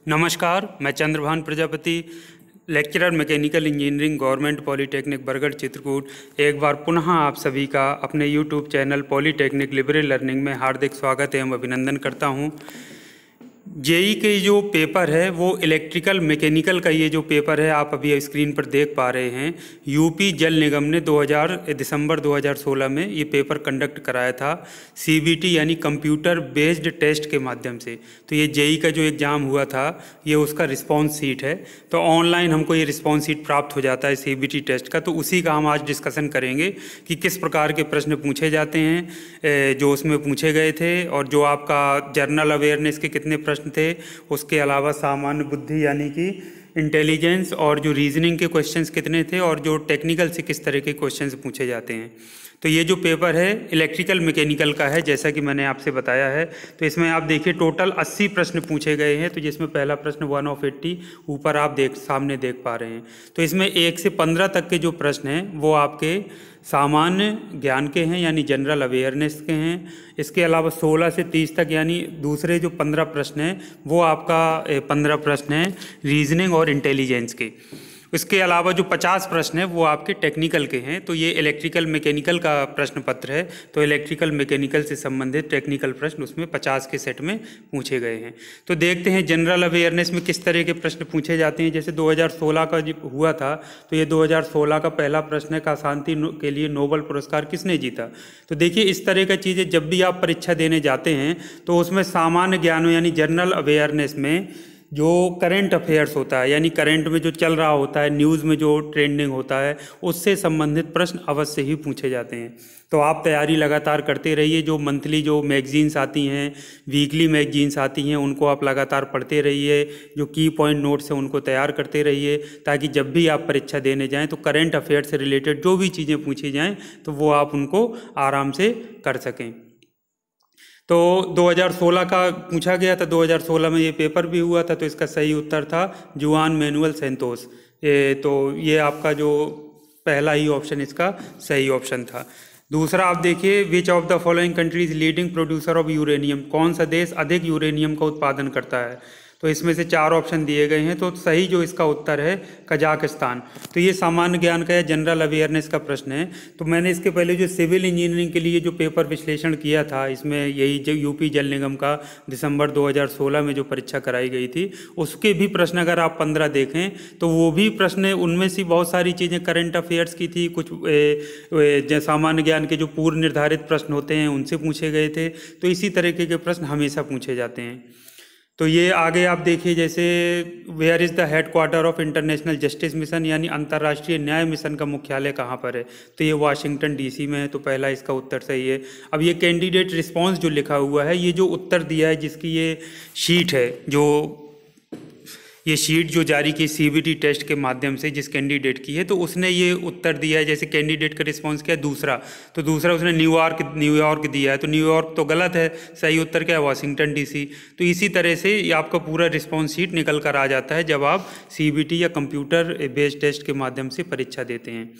नमस्कार, मैं Chandrabhan Prajapati, lecturer mechanical engineering government polytechnic Bargarh Chitrakoot. एक बार पुनः आप सभी का अपने YouTube channel polytechnic liberal learning में हार्दिक स्वागत एवं अभिनंदन करता हूं। जेई के जो पेपर है वो इलेक्ट्रिकल मैकेनिकल का ये जो पेपर है आप अभी स्क्रीन पर देख पा रहे हैं। यूपी जल निगम ने दिसंबर 2016 में ये पेपर कंडक्ट कराया था सीबीटी यानी कंप्यूटर बेस्ड टेस्ट के माध्यम से। तो ये जेई का जो एग्ज़ाम हुआ था ये उसका रिस्पॉन्स शीट है। तो ऑनलाइन हमको ये रिस्पॉन्स शीट प्राप्त हो जाता है सीबीटी टेस्ट का। तो उसी का हम आज डिस्कशन करेंगे कि किस प्रकार के प्रश्न पूछे जाते हैं जो उसमें पूछे गए थे, और जो आपका जनरल अवेयरनेस के कितने प्रश्न थे, उसके अलावा सामान्य बुद्धि यानी कि इंटेलिजेंस और जो रीजनिंग के क्वेश्चंस कितने थे, और जो टेक्निकल से किस तरह के क्वेश्चंस पूछे जाते हैं। तो ये जो पेपर है इलेक्ट्रिकल मैकेनिकल का है, जैसा कि मैंने आपसे बताया है। तो इसमें आप देखिए टोटल 80 प्रश्न पूछे गए हैं। तो जिसमें पहला प्रश्न 1 ऑफ 80 ऊपर आप सामने देख पा रहे हैं। तो इसमें 1 से 15 तक के जो प्रश्न हैं वो आपके सामान्य ज्ञान के हैं यानी जनरल अवेयरनेस के हैं। इसके अलावा 16 से 30 तक यानी दूसरे जो 15 प्रश्न हैं वो आपका 15 प्रश्न हैं रीजनिंग और इंटेलिजेंस के। इसके अलावा जो 50 प्रश्न हैं वो आपके टेक्निकल के हैं। तो ये इलेक्ट्रिकल मैकेनिकल का प्रश्न पत्र है। तो इलेक्ट्रिकल मैकेनिकल से संबंधित टेक्निकल प्रश्न उसमें 50 के सेट में पूछे गए हैं। तो देखते हैं जनरल अवेयरनेस में किस तरह के प्रश्न पूछे जाते हैं। जैसे 2016 का जो हुआ था, तो ये 2016 का पहला प्रश्न है का शांति के लिए नोबेल पुरस्कार किसने जीता। तो देखिए इस तरह की चीज़ें जब भी आप परीक्षा देने जाते हैं तो उसमें सामान्य ज्ञान यानी जनरल अवेयरनेस में जो करंट अफेयर्स होता है यानी करंट में जो चल रहा होता है, न्यूज़ में जो ट्रेंडिंग होता है, उससे संबंधित प्रश्न अवश्य ही पूछे जाते हैं। तो आप तैयारी लगातार करते रहिए। जो मंथली जो मैगजीन्स आती हैं, वीकली मैगजीन्स आती हैं, उनको आप लगातार पढ़ते रहिए। जो की पॉइंट नोट्स हैं उनको तैयार करते रहिए, ताकि जब भी आप परीक्षा देने जाएं तो करंट अफेयर से रिलेटेड जो भी चीज़ें पूछी जाएं तो वो आप उनको आराम से कर सकें। तो 2016 का पूछा गया था, 2016 में ये पेपर भी हुआ था। तो इसका सही उत्तर था जुआन मैनुअल सेंतोस। तो ये आपका जो पहला ही ऑप्शन इसका सही ऑप्शन था। दूसरा आप देखिए, which of the following countries leading producer of uranium, कौन सा देश अधिक यूरेनियम का उत्पादन करता है। तो इसमें से 4 ऑप्शन दिए गए हैं। तो सही जो इसका उत्तर है कजाकिस्तान। तो ये सामान्य ज्ञान का या जनरल अवेयरनेस का प्रश्न है। तो मैंने इसके पहले जो सिविल इंजीनियरिंग के लिए जो पेपर विश्लेषण किया था, इसमें यही जो यूपी जल निगम का दिसंबर 2016 में जो परीक्षा कराई गई थी, उसके भी प्रश्न अगर आप 15 देखें तो वो भी प्रश्न, उनमें से बहुत सारी चीज़ें करंट अफेयर्स की थी। कुछ सामान्य ज्ञान के जो पूर्व निर्धारित प्रश्न होते हैं उनसे पूछे गए थे। तो इसी तरीके के प्रश्न हमेशा पूछे जाते हैं। तो ये आगे आप देखिए, जैसे where is the headquarter of international justice mission यानी अंतर्राष्ट्रीय न्याय मिशन का मुख्यालय कहाँ पर है। तो ये वाशिंगटन डीसी में है। तो पहला इसका उत्तर सही है। अब ये कैंडिडेट रिस्पांस जो लिखा हुआ है, ये जो उत्तर दिया है, जिसकी ये शीट है, जो ये शीट जो जारी की सीबीटी टेस्ट के माध्यम से जिस कैंडिडेट की है, तो उसने ये उत्तर दिया है। जैसे कैंडिडेट का रिस्पांस क्या है, दूसरा, तो दूसरा उसने न्यूयॉर्क दिया है। तो न्यूयॉर्क तो गलत है, सही उत्तर क्या है, वाशिंगटन डीसी। तो इसी तरह से ये आपका पूरा रिस्पांस शीट निकल कर आ जाता है जब आप सीबीटी या कंप्यूटर बेस्ड टेस्ट के माध्यम से परीक्षा देते हैं।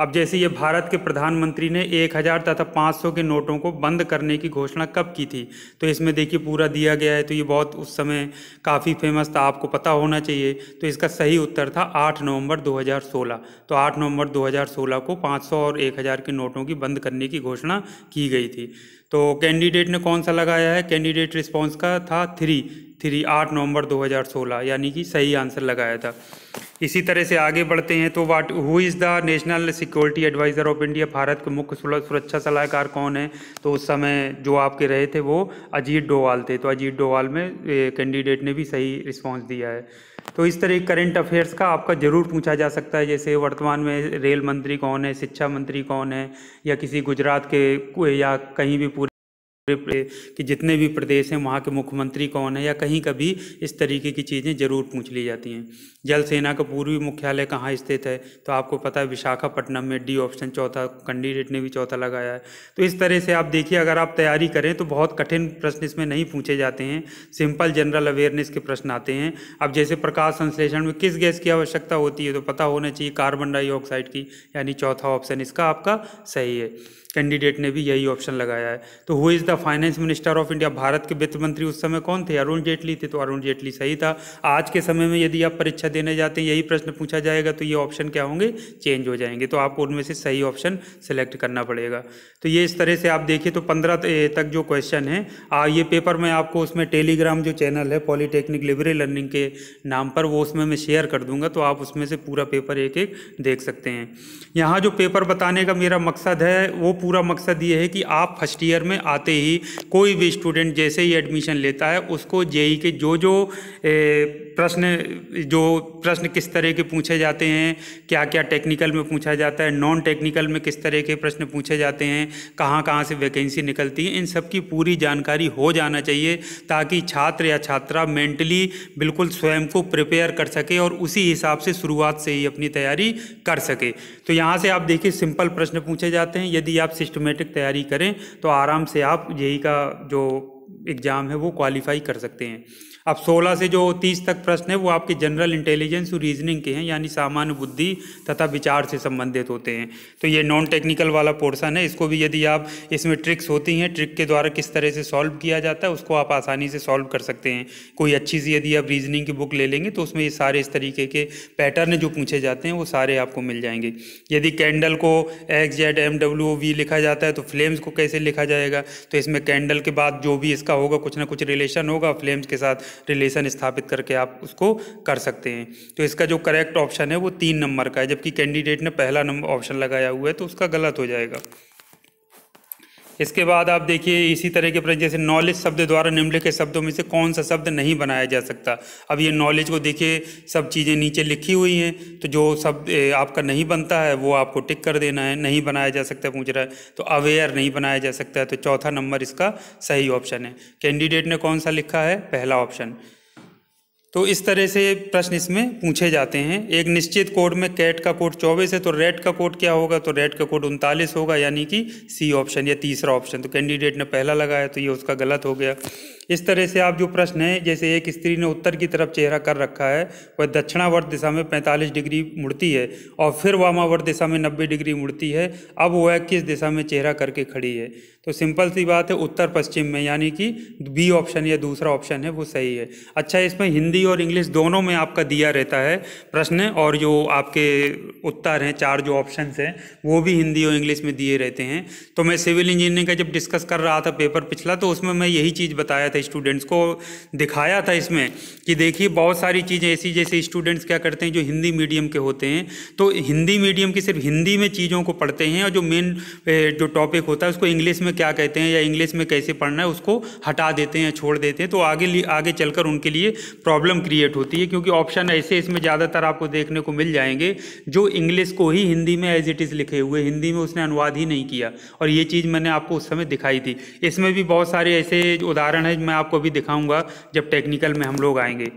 अब जैसे ये भारत के प्रधानमंत्री ने 1000 तथा 500 के नोटों को बंद करने की घोषणा कब की थी। तो इसमें देखिए पूरा दिया गया है। तो ये बहुत उस समय काफ़ी फेमस था, आपको पता होना चाहिए। तो इसका सही उत्तर था 8 नवंबर 2016। तो 8 नवंबर 2016 को 500 और 1000 के नोटों की बंद करने की घोषणा की गई थी। तो कैंडिडेट ने कौन सा लगाया है, कैंडिडेट रिस्पॉन्स का था 3 8 नवंबर 2016, यानी कि सही आंसर लगाया था। इसी तरह से आगे बढ़ते हैं। तो who is the national security adviser of India, भारत के मुख्य सुरक्षा सलाहकार कौन है। तो उस समय जो आपके रहे थे वो अजीत डोवाल थे। तो अजीत डोवाल में कैंडिडेट ने भी सही रिस्पांस दिया है। तो इस तरह करंट अफेयर्स का आपका जरूर पूछा जा सकता है। जैसे वर्तमान में रेल मंत्री कौन है, शिक्षा मंत्री कौन है, या किसी गुजरात के या कहीं भी पूरे कि जितने भी प्रदेश हैं वहाँ के मुख्यमंत्री कौन है, या कहीं कभी इस तरीके की चीज़ें जरूर पूछ ली जाती हैं। जल सेना का पूर्वी मुख्यालय कहाँ स्थित है। तो आपको पता है विशाखापट्टनम में, डी ऑप्शन चौथा, कैंडिडेट ने भी चौथा लगाया है। तो इस तरह से आप देखिए, अगर आप तैयारी करें तो बहुत कठिन प्रश्न इसमें नहीं पूछे जाते हैं, सिंपल जनरल अवेयरनेस के प्रश्न आते हैं। अब जैसे प्रकाश संश्लेषण में किस गैस की आवश्यकता होती है, तो पता होना चाहिए कार्बन डाइऑक्साइड की, यानी चौथा ऑप्शन इसका आपका सही है। कैंडिडेट ने भी यही ऑप्शन लगाया है। तो who is the finance minister of India, भारत के वित्त मंत्री उस समय कौन थे? अरुण जेटली थे, तो अरुण जेटली सही था। आज के समय में यदि आप परीक्षा देने जाते हैं यही प्रश्न पूछा जाएगा तो ये ऑप्शन क्या होंगे? चेंज हो जाएंगे, तो आपको उनमें से सही ऑप्शन सेलेक्ट करना पड़ेगा। तो ये इस तरह से आप देखिए तो 15 तक जो क्वेश्चन है ये पेपर में आपको उसमें टेलीग्राम जो चैनल है पॉलीटेक्निक लिबरल लर्निंग के नाम पर, वो उसमें मैं शेयर कर दूंगा, तो आप उसमें से पूरा पेपर एक एक देख सकते हैं। यहाँ जो पेपर बताने का मेरा मकसद है वो पूरा मकसद ये है कि आप फर्स्ट ईयर में आते ही कोई भी स्टूडेंट जैसे ही एडमिशन लेता है उसको जेईई के जो प्रश्न किस तरह के पूछे जाते हैं, क्या क्या टेक्निकल में पूछा जाता है, नॉन टेक्निकल में किस तरह के प्रश्न पूछे जाते हैं, कहाँ कहाँ से वैकेंसी निकलती है, इन सब की पूरी जानकारी हो जाना चाहिए, ताकि छात्र या छात्रा मेंटली बिल्कुल स्वयं को प्रिपेयर कर सके और उसी हिसाब से शुरुआत से ही अपनी तैयारी कर सके। तो यहाँ से आप देखिए सिंपल प्रश्न पूछे जाते हैं। यदि आप सिस्टमेटिक तैयारी करें तो आराम से आप जेईई का जो एग्ज़ाम है वो क्वालिफाई कर सकते हैं। अब 16 से जो 30 तक प्रश्न है वो आपके जनरल इंटेलिजेंस और रीजनिंग के हैं, यानी सामान्य बुद्धि तथा विचार से संबंधित होते हैं। तो ये नॉन टेक्निकल वाला पोर्शन है, इसको भी यदि आप इसमें ट्रिक्स होती हैं, ट्रिक के द्वारा किस तरह से सॉल्व किया जाता है उसको आप आसानी से सॉल्व कर सकते हैं। कोई अच्छी सी यदि आप रीजनिंग की बुक ले लेंगे तो उसमें ये सारे इस तरीके के पैटर्न जो पूछे जाते हैं वो सारे आपको मिल जाएंगे। यदि कैंडल को XZMWOV लिखा जाता है तो फ्लेम्स को कैसे लिखा जाएगा, तो इसमें कैंडल के बाद जो भी इसका होगा कुछ ना कुछ रिलेशन होगा, फ्लेम्स के साथ रिलेशन स्थापित करके आप उसको कर सकते हैं। तो इसका जो करेक्ट ऑप्शन है वो 3 नंबर का है, जबकि कैंडिडेट ने पहला नंबर ऑप्शन लगाया हुआ है तो उसका गलत हो जाएगा। इसके बाद आप देखिए इसी तरह के प्रश्न, जैसे नॉलेज शब्द द्वारा निम्नलिखित शब्दों में से कौन सा शब्द नहीं बनाया जा सकता। अब ये नॉलेज को देखिए सब चीज़ें नीचे लिखी हुई हैं, तो जो शब्द आपका नहीं बनता है वो आपको टिक कर देना है। नहीं बनाया जा सकता पूछ रहा है तो अवेयर नहीं बनाया जा सकता है, तो चौथा नंबर इसका सही ऑप्शन है। कैंडिडेट ने कौन सा लिखा है? पहला ऑप्शन। तो इस तरह से प्रश्न इसमें पूछे जाते हैं। एक निश्चित कोड में कैट का कोड 24 है तो रेट का कोड क्या होगा? तो रेट का कोड 39 होगा, यानी कि सी ऑप्शन या तीसरा ऑप्शन। तो कैंडिडेट ने पहला लगाया तो ये उसका गलत हो गया। इस तरह से आप जो प्रश्न है, जैसे एक स्त्री ने उत्तर की तरफ चेहरा कर रखा है, वह दक्षिणावर्त दिशा में 45 डिग्री मुड़ती है और फिर वामावर्त दिशा में 90 डिग्री मुड़ती है, अब वह किस दिशा में चेहरा करके खड़ी है? तो सिंपल सी बात है उत्तर पश्चिम में, यानी कि बी ऑप्शन या दूसरा ऑप्शन है वो सही है। अच्छा, इसमें हिंदी और इंग्लिश दोनों में आपका दिया रहता है प्रश्न, और जो आपके उत्तर हैं 4 जो ऑप्शन हैं वो भी हिंदी और इंग्लिश में दिए रहते हैं। तो मैं सिविल इंजीनियरिंग का जब डिस्कस कर रहा था पेपर पिछला, तो उसमें मैं यही चीज़ बताया था, स्टूडेंट्स को दिखाया था इसमें कि देखिए बहुत सारी चीज़ें ऐसी, जैसे स्टूडेंट्स क्या करते हैं जो हिंदी मीडियम के होते हैं तो हिंदी मीडियम की सिर्फ हिंदी में चीज़ों को पढ़ते हैं, और जो मेन जो टॉपिक होता है उसको इंग्लिश में क्या कहते हैं या इंग्लिश में कैसे पढ़ना है उसको हटा देते हैं, छोड़ देते हैं। तो आगे चलकर उनके लिए प्रॉब्लम क्रिएट होती है, क्योंकि ऑप्शन ऐसे इसमें ज़्यादातर आपको देखने को मिल जाएंगे जो इंग्लिश को ही हिंदी में एज इट इज़ लिखे हुए, हिंदी में उसने अनुवाद ही नहीं किया, और ये चीज़ मैंने आपको उस समय दिखाई थी। इसमें भी बहुत सारे ऐसे उदाहरण हैं, मैं आपको भी दिखाऊंगा जब टेक्निकल में हम लोग आएंगे।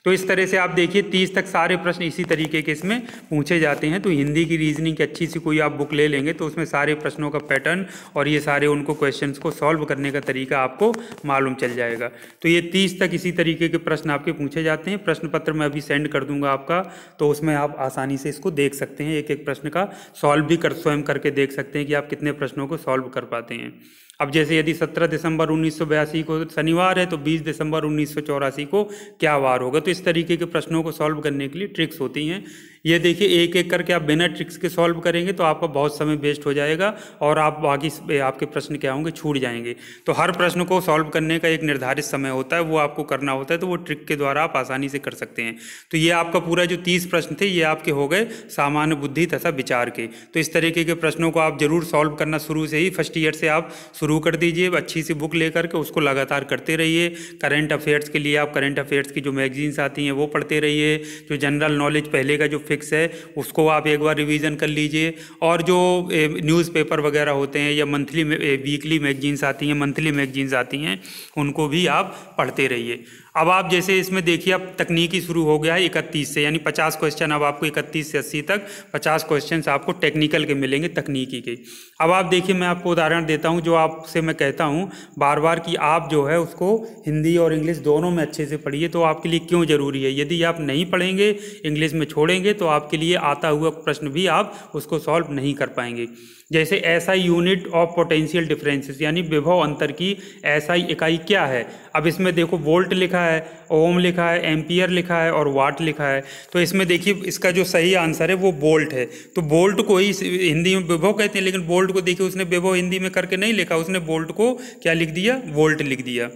तो इस तरह से आप देखिए 30 तक सारे प्रश्न इसी तरीके के इसमें पूछे जाते हैं। तो हिंदी की रीजनिंग की अच्छी सी कोई आप बुक ले लेंगे तो उसमें सारे प्रश्नों का पैटर्न और ये सारे उनको क्वेश्चंस को सॉल्व करने का तरीका आपको मालूम चल जाएगा। तो ये 30 तक इसी तरीके के प्रश्न आपके पूछे जाते हैं। प्रश्न पत्र मैं अभी सेंड कर दूंगा आपका, तो उसमें आप आसानी से इसको देख सकते हैं, एक एक प्रश्न का सॉल्व भी स्वयं करके देख सकते हैं कि आप कितने प्रश्नों को सॉल्व कर पाते हैं। अब जैसे यदि 17 दिसंबर 1982 को शनिवार है तो 20 दिसंबर 1984 को क्या वार होगा, तो इस तरीके के प्रश्नों को सॉल्व करने के लिए ट्रिक्स होती हैं। ये देखिए एक एक करके आप बिना ट्रिक्स के सॉल्व करेंगे तो आपका बहुत समय वेस्ट हो जाएगा और आप बाकी आपके प्रश्न क्या होंगे, छूट जाएंगे। तो हर प्रश्न को सॉल्व करने का एक निर्धारित समय होता है, वो आपको करना होता है, तो वो ट्रिक के द्वारा आप आसानी से कर सकते हैं। तो ये आपका पूरा जो 30 प्रश्न थे ये आपके हो गए सामान्य बुद्धि तथा विचार के। तो इस तरीके के प्रश्नों को आप जरूर सॉल्व करना शुरू से ही फर्स्ट ईयर से आप शुरू कर दीजिए। अच्छी सी बुक लेकर के उसको लगातार करते रहिए। करंट अफेयर्स के लिए आप करंट अफेयर्स की जो मैगजीन्स आती हैं वो पढ़ते रहिए। जो जनरल नॉलेज पहले का जो फिक्स है उसको आप एक बार रिवीजन कर लीजिए, और जो न्यूज़पेपर वगैरह होते हैं या मंथली वीकली मैगजीन्स आती हैं, मंथली मैगजीन्स आती हैं, उनको भी आप पढ़ते रहिए। अब आप जैसे इसमें देखिए अब तकनीकी शुरू हो गया है 31 से, यानी 50 क्वेश्चन अब आपको 31 से 80 तक 50 क्वेश्चन आपको टेक्निकल के मिलेंगे, तकनीकी के। अब आप देखिए मैं आपको उदाहरण देता हूं, जो आपसे मैं कहता हूं बार बार कि आप जो है उसको हिंदी और इंग्लिश दोनों में अच्छे से पढ़िए। तो आपके लिए क्यों ज़रूरी है, यदि आप नहीं पढ़ेंगे, इंग्लिश में छोड़ेंगे, तो आपके लिए आता हुआ प्रश्न भी आप उसको सॉल्व नहीं कर पाएंगे। जैसे SI unit of potential differences यानी विभव अंतर की एसआई इकाई क्या है। अब इसमें देखो वोल्ट लिखा है, ओम लिखा है, एम्पियर लिखा है और वाट लिखा है। तो इसमें देखिए इसका जो सही आंसर है वो वोल्ट है। तो वोल्ट को ही हिंदी में विभव कहते हैं, लेकिन वोल्ट को देखिए उसने विभव हिंदी में करके नहीं लिखा, उसने वोल्ट को क्या लिख दिया, वोल्ट लिख दिया।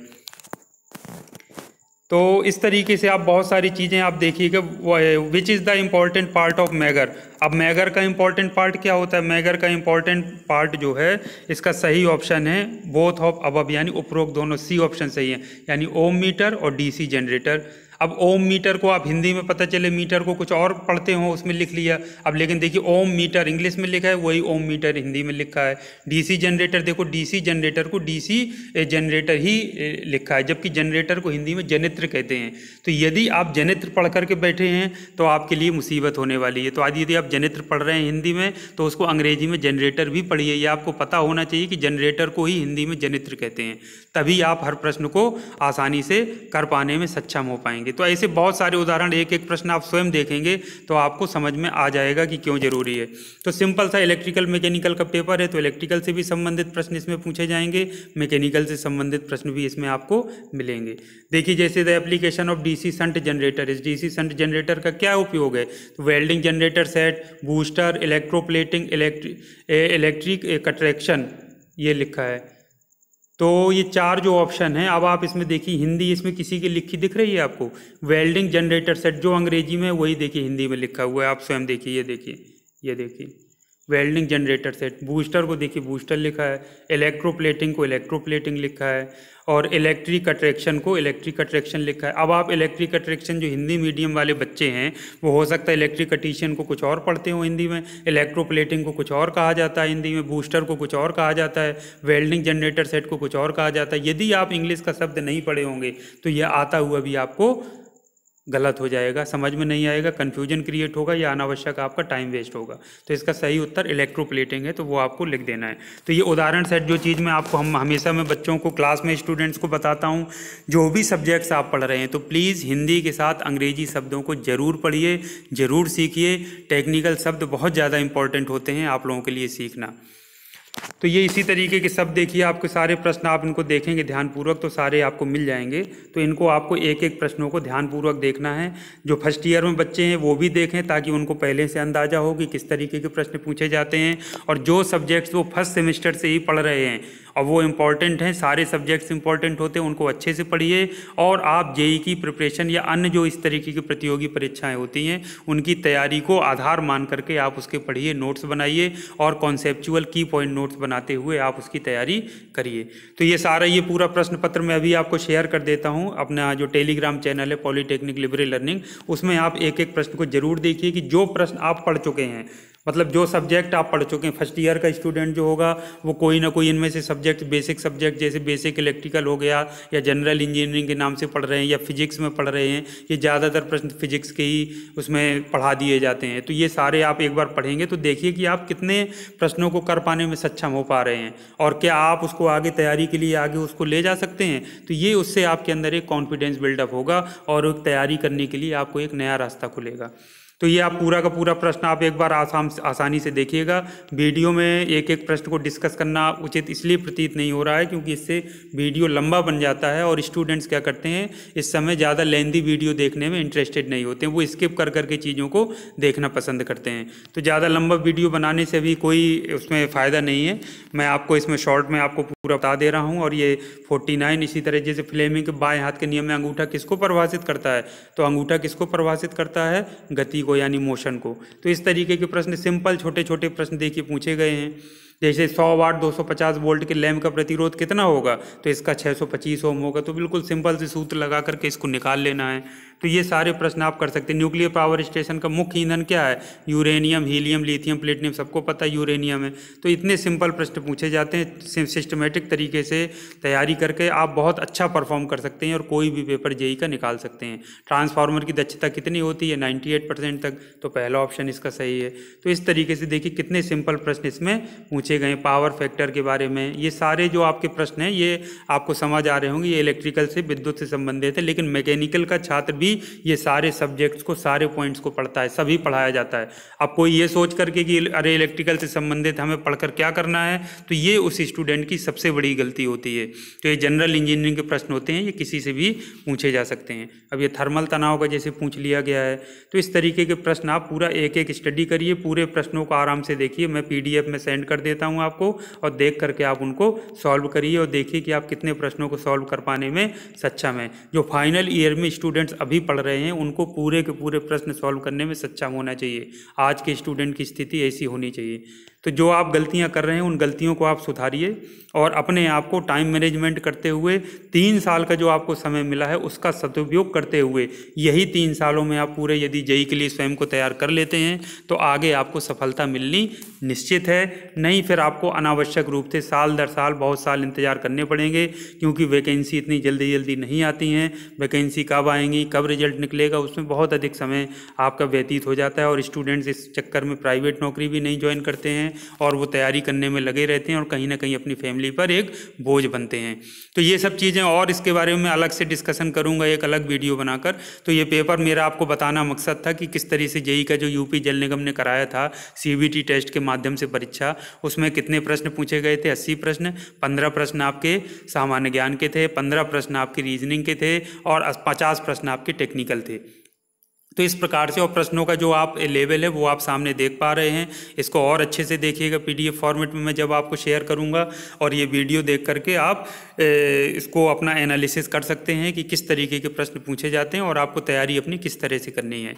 तो इस तरीके से आप बहुत सारी चीज़ें आप देखिएगा। Which is the important part of megger. अब मैगर का इम्पॉर्टेंट पार्ट क्या होता है, मैगर का इम्पॉर्टेंट पार्ट जो है इसका सही ऑप्शन है बोथ ऑफ अबव यानी उपरोक्त दोनों, सी ऑप्शन सही है, यानी ओम मीटर और डीसी जनरेटर। अब ओम मीटर को आप हिंदी में पता चले मीटर को कुछ और पढ़ते हो उसमें लिख लिया, अब लेकिन देखिए ओम मीटर इंग्लिश में लिखा है वही ओम मीटर हिंदी में लिखा है। डीसी जनरेटर देखो डीसी जनरेटर को डीसी जनरेटर ही लिखा है, जबकि जनरेटर को हिंदी में जनित्र कहते हैं। तो यदि आप जनित्र पढ़ करके बैठे हैं तो आपके लिए मुसीबत होने वाली है। तो आज यदि आप जनित्र पढ़ रहे हैं हिंदी में तो उसको अंग्रेजी में जनरेटर भी पढ़िए। ये आपको पता होना चाहिए कि जनरेटर को ही हिंदी में जनित्र कहते हैं, तभी आप हर प्रश्न को आसानी से कर पाने में सक्षम हो पाएंगे। तो ऐसे बहुत सारे उदाहरण, एक एक प्रश्न आप स्वयं देखेंगे तो आपको समझ में आ जाएगा कि क्यों जरूरी है। तो सिंपल सा इलेक्ट्रिकल मैकेनिकल का पेपर है, तो इलेक्ट्रिकल से भी संबंधित प्रश्न इसमें पूछे जाएंगे, मैकेनिकल से संबंधित प्रश्न भी इसमें आपको मिलेंगे। देखिए जैसे the application of DC shunt generator, इस डीसी शंट जनरेटर का क्या उपयोग है, तो welding generator set, booster, electroplating, electric traction, ये लिखा है। तो ये चार जो ऑप्शन हैं, अब आप इसमें देखिए हिंदी इसमें किसी की लिखी दिख रही है आपको, वेल्डिंग जनरेटर सेट जो अंग्रेजी में वही देखिए हिंदी में लिखा हुआ है, आप स्वयं देखिए, ये देखिए वेल्डिंग जनरेटर सेट। बूस्टर को देखिए बूस्टर लिखा है, इलेक्ट्रोप्लेटिंग को इलेक्ट्रोप्लेटिंग लिखा है और इलेक्ट्रिक अट्रैक्शन को इलेक्ट्रिक अट्रैक्शन लिखा है। अब आप इलेक्ट्रिक अट्रैक्शन जो हिंदी मीडियम वाले बच्चे हैं वो हो सकता है इलेक्ट्रिक अटिशन को कुछ और पढ़ते हो हिंदी में, इलेक्ट्रोप्लेटिंग को कुछ और कहा जाता है हिंदी में, बूस्टर को कुछ और कहा जाता है, वेल्डिंग जनरेटर सेट को कुछ और कहा जाता है। यदि आप इंग्लिश का शब्द नहीं पढ़े होंगे तो यह आता हुआ भी आपको गलत हो जाएगा, समझ में नहीं आएगा, कन्फ्यूजन क्रिएट होगा या अनावश्यक आपका टाइम वेस्ट होगा। तो इसका सही उत्तर इलेक्ट्रोप्लेटिंग है, तो वो आपको लिख देना है। तो ये उदाहरण सेट जो चीज़ मैं आपको हमेशा मैं बच्चों को क्लास में स्टूडेंट्स को बताता हूँ, जो भी सब्जेक्ट्स आप पढ़ रहे हैं तो प्लीज़ हिंदी के साथ अंग्रेजी शब्दों को ज़रूर पढ़िए, ज़रूर सीखिए। टेक्निकल शब्द बहुत ज़्यादा इंपॉर्टेंट होते हैं आप लोगों के लिए सीखना। तो ये इसी तरीके के सब देखिए, आपके सारे प्रश्न आप इनको देखेंगे ध्यानपूर्वक तो सारे आपको मिल जाएंगे। तो इनको आपको एक एक प्रश्नों को ध्यानपूर्वक देखना है। जो फर्स्ट ईयर में बच्चे हैं वो भी देखें ताकि उनको पहले से अंदाज़ा हो कि किस तरीके के प्रश्न पूछे जाते हैं। और जो सब्जेक्ट्स वो फर्स्ट सेमेस्टर से ही पढ़ रहे हैं और वो इम्पॉर्टेंट हैं, सारे सब्जेक्ट्स इंपॉर्टेंट होते हैं, उनको अच्छे से पढ़िए। और आप जेई की प्रिपरेशन या अन्य जो इस तरीके की प्रतियोगी परीक्षाएं होती हैं उनकी तैयारी को आधार मान करके आप उसके पढ़िए, नोट्स बनाइए और कॉन्सेप्चुअल की पॉइंट नोट्स बनाते हुए आप उसकी तैयारी करिए। तो ये सारा ये पूरा प्रश्न पत्र मैं अभी आपको शेयर कर देता हूँ, अपना जो टेलीग्राम चैनल है पॉलीटेक्निक लिबरल लर्निंग, उसमें आप एक एक प्रश्न को जरूर देखिए कि जो प्रश्न आप पढ़ चुके हैं, मतलब जो सब्जेक्ट आप पढ़ चुके हैं, फर्स्ट ईयर का स्टूडेंट जो होगा वो कोई ना कोई इनमें से सब्जेक्ट, बेसिक सब्जेक्ट जैसे बेसिक इलेक्ट्रिकल हो गया या जनरल इंजीनियरिंग के नाम से पढ़ रहे हैं या फिजिक्स में पढ़ रहे हैं, ये ज़्यादातर प्रश्न फिजिक्स के ही उसमें पढ़ा दिए जाते हैं। तो ये सारे आप एक बार पढ़ेंगे तो देखिए कि आप कितने प्रश्नों को कर पाने में सक्षम हो पा रहे हैं और क्या आप उसको आगे तैयारी के लिए आगे उसको ले जा सकते हैं। तो ये उससे आपके अंदर एक कॉन्फिडेंस बिल्डअप होगा और तैयारी करने के लिए आपको एक नया रास्ता खुलेगा। तो ये आप पूरा का पूरा प्रश्न आप एक बार आसानी से देखिएगा। वीडियो में एक एक प्रश्न को डिस्कस करना उचित इसलिए प्रतीत नहीं हो रहा है क्योंकि इससे वीडियो लंबा बन जाता है और स्टूडेंट्स क्या करते हैं, इस समय ज़्यादा लेंदी वीडियो देखने में इंटरेस्टेड नहीं होते हैं, वो स्किप कर करके चीज़ों को देखना पसंद करते हैं। तो ज़्यादा लंबा वीडियो बनाने से भी कोई उसमें फ़ायदा नहीं है। मैं आपको इसमें शॉर्ट में आपको पूरा बता दे रहा हूँ। और ये 49 इसी तरह जैसे फ्लेमिंग के बाएं हाथ के नियम में अंगूठा किसको परिभाषित करता है, तो अंगूठा किसको परिभाषित करता है, गति को यानी मोशन को। तो इस तरीके के प्रश्न सिंपल छोटे छोटे प्रश्न देखिए पूछे गए हैं। जैसे 100 वाट 250 वोल्ट के लैंप का प्रतिरोध कितना होगा, तो इसका 625 ओम होगा। तो बिल्कुल सिंपल से सूत्र लगा करके इसको निकाल लेना है। तो ये सारे प्रश्न आप कर सकते हैं। न्यूक्लियर पावर स्टेशन का मुख्य ईंधन क्या है, यूरेनियम, हीलियम, लिथियम, प्लेटिनियम, सबको पता है यूरेनियम है। तो इतने सिंपल प्रश्न पूछे जाते हैं, सिस्टमेटिक तरीके से तैयारी करके आप बहुत अच्छा परफॉर्म कर सकते हैं और कोई भी पेपर जेई का निकाल सकते हैं। ट्रांसफार्मर की दक्षता कितनी होती है, 98% तक, तो पहला ऑप्शन इसका सही है। तो इस तरीके से देखिए कितने सिंपल प्रश्न इसमें पूछे गए। पावर फैक्टर के बारे में ये सारे जो आपके प्रश्न हैं ये आपको समझ आ रहे होंगे, ये इलेक्ट्रिकल से, विद्युत से संबंधित है। लेकिन मैकेनिकल का छात्र भी भी ये सारे सब्जेक्ट्स को, सारे पॉइंट्स को पढ़ता है, सभी पढ़ाया जाता है। अब कोई ये सोच करके कि अरे इलेक्ट्रिकल से संबंधित हमें पढ़कर क्या करना है, तो ये उस स्टूडेंट की सबसे बड़ी गलती होती है। तो ये जनरल इंजीनियरिंग के प्रश्न होते हैं, ये किसी से भी पूछे जा सकते हैं। अब ये थर्मल तनाव का जैसे पूछ लिया गया है, तो इस तरीके के प्रश्न आप पूरा एक एक स्टडी करिए, पूरे प्रश्नों को आराम से देखिए। मैं PDF में सेंड कर देता हूँ आपको, और देख करके आप उनको सॉल्व करिए और देखिए कि आप कितने प्रश्नों को सॉल्व कर पाने में सक्षम हैं। जो फाइनल ईयर में स्टूडेंट्स अभी पढ़ रहे हैं, उनको पूरे के पूरे प्रश्न सॉल्व करने में सक्षम होना चाहिए। आज के स्टूडेंट की स्थिति ऐसी होनी चाहिए। तो जो आप गलतियां कर रहे हैं, उन गलतियों को आप सुधारिए और अपने आप को टाइम मैनेजमेंट करते हुए 3 साल का जो आपको समय मिला है उसका सदुपयोग करते हुए, यही 3 सालों में आप पूरे यदि जेईई के लिए स्वयं को तैयार कर लेते हैं तो आगे आपको सफलता मिलनी निश्चित है। नहीं फिर आपको अनावश्यक रूप से साल दर साल बहुत साल इंतजार करने पड़ेंगे, क्योंकि वैकेंसी इतनी जल्दी जल्दी नहीं आती हैं। वैकेंसी कब आएंगी, कब रिजल्ट निकलेगा, उसमें बहुत अधिक समय आपका व्यतीत हो जाता है और स्टूडेंट्स इस चक्कर में प्राइवेट नौकरी भी नहीं ज्वाइन करते हैं और वो तैयारी करने में लगे रहते हैं और कहीं ना कहीं अपनी फैमिली पर एक बोझ बनते हैं। तो ये सब चीज़ें, और इसके बारे में अलग से डिस्कशन करूंगा एक अलग वीडियो बनाकर। तो ये पेपर मेरा आपको बताना मकसद था कि किस तरह से जेईई का जो यूपी जल निगम ने कराया था CBT टेस्ट के माध्यम से परीक्षा, उसमें कितने प्रश्न पूछे गए थे? 80 प्रश्न। 15 प्रश्न आपके सामान्य ज्ञान के थे, 15 प्रश्न आपके रीजनिंग के थे और 50 प्रश्न आपके टेक्निकल थे। तो इस प्रकार से, और प्रश्नों का जो आप लेवल है वो आप सामने देख पा रहे हैं। इसको और अच्छे से देखिएगा PDF फॉर्मेट में मैं जब आपको शेयर करूंगा, और ये वीडियो देख करके आप इसको अपना एनालिसिस कर सकते हैं कि किस तरीके के प्रश्न पूछे जाते हैं और आपको तैयारी अपनी किस तरह से करनी है।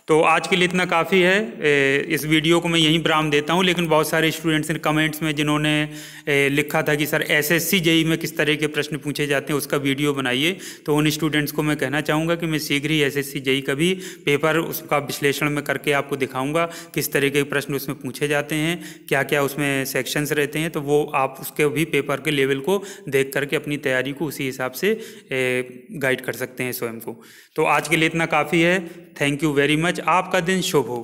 तो आज के लिए इतना काफ़ी है। इस वीडियो को मैं यहीं विराम देता हूं, लेकिन बहुत सारे स्टूडेंट्स ने कमेंट्स में जिन्होंने लिखा था कि सर SSC जेईई में किस तरह के प्रश्न पूछे जाते हैं उसका वीडियो बनाइए, तो उन स्टूडेंट्स को मैं कहना चाहूँगा कि मैं शीघ्र ही SSC जेईई का भी पेपर, उसका विश्लेषण में करके आपको दिखाऊँगा किस तरह के प्रश्न उसमें पूछे जाते हैं, क्या क्या उसमें सेक्शंस रहते हैं। तो वो आप उसके भी पेपर के लेवल को देख करके अपनी तैयारी को उसी हिसाब से गाइड कर सकते हैं स्वयं को। तो आज के लिए इतना काफ़ी है। Thank you very much. आपका दिन शुभ हो।